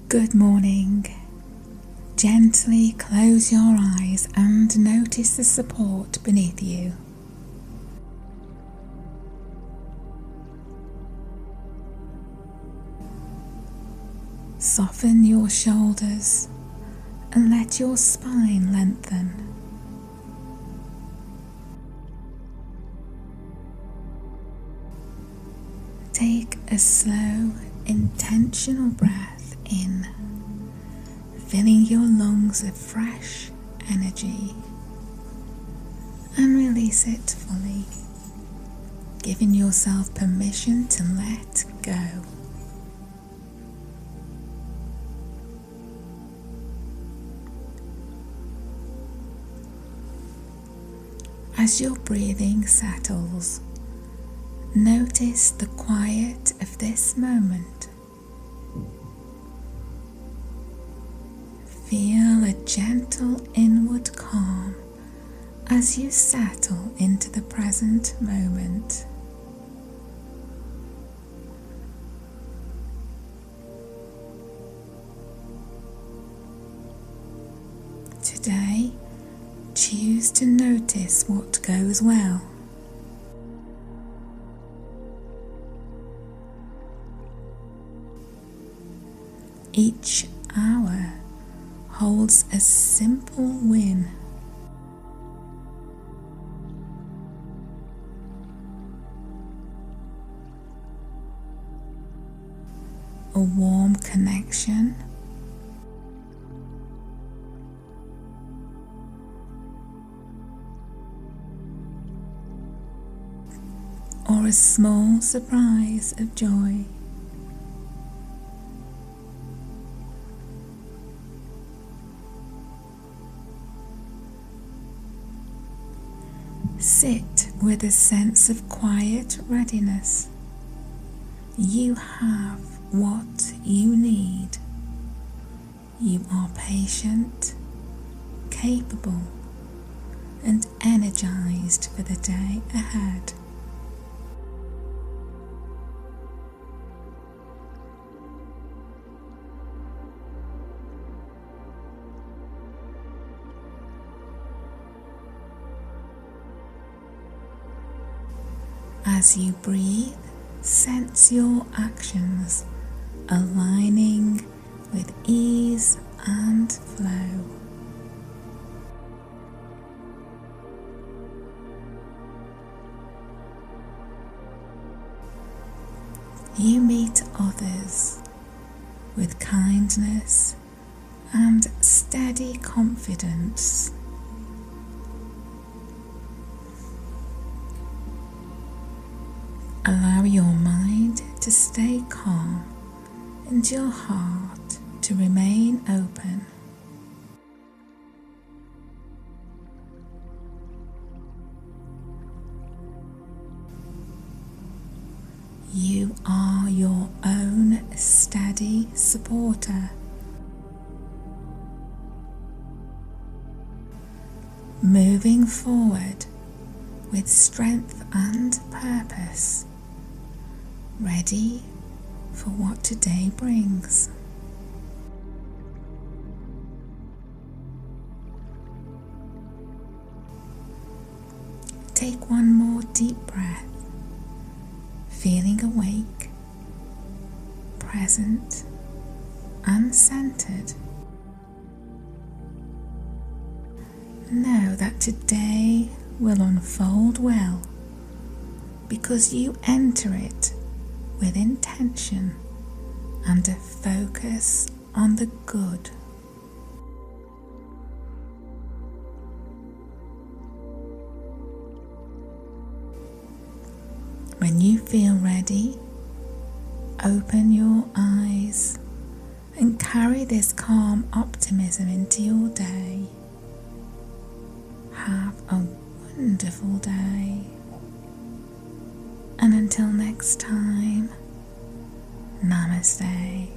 Good morning. Gently close your eyes and notice the support beneath you. Soften your shoulders and let your spine lengthen. Take a slow, intentional breath in, filling your lungs with fresh energy, and release it fully, giving yourself permission to let go. As your breathing settles, notice the quiet of this moment. Feel a gentle inward calm as you settle into the present moment. Today, choose to notice what goes well. Each hour holds a simple win. A warm connection, or a small surprise of joy. Sit with a sense of quiet readiness. You have what you need. You are patient, capable, and energized for the day ahead. As you breathe, sense your actions aligning with ease and flow. You meet others with kindness and steady confidence. Allow your mind to stay calm and your heart to remain open. You are your own steady supporter. Moving forward with strength and purpose, ready for what today brings. Take one more deep breath, feeling awake, present, and centered. Know that today will unfold well because you enter it with intention and a focus on the good. When you feel ready, open your eyes and carry this calm optimism into your day. Have a wonderful day. And until next time, Namaste.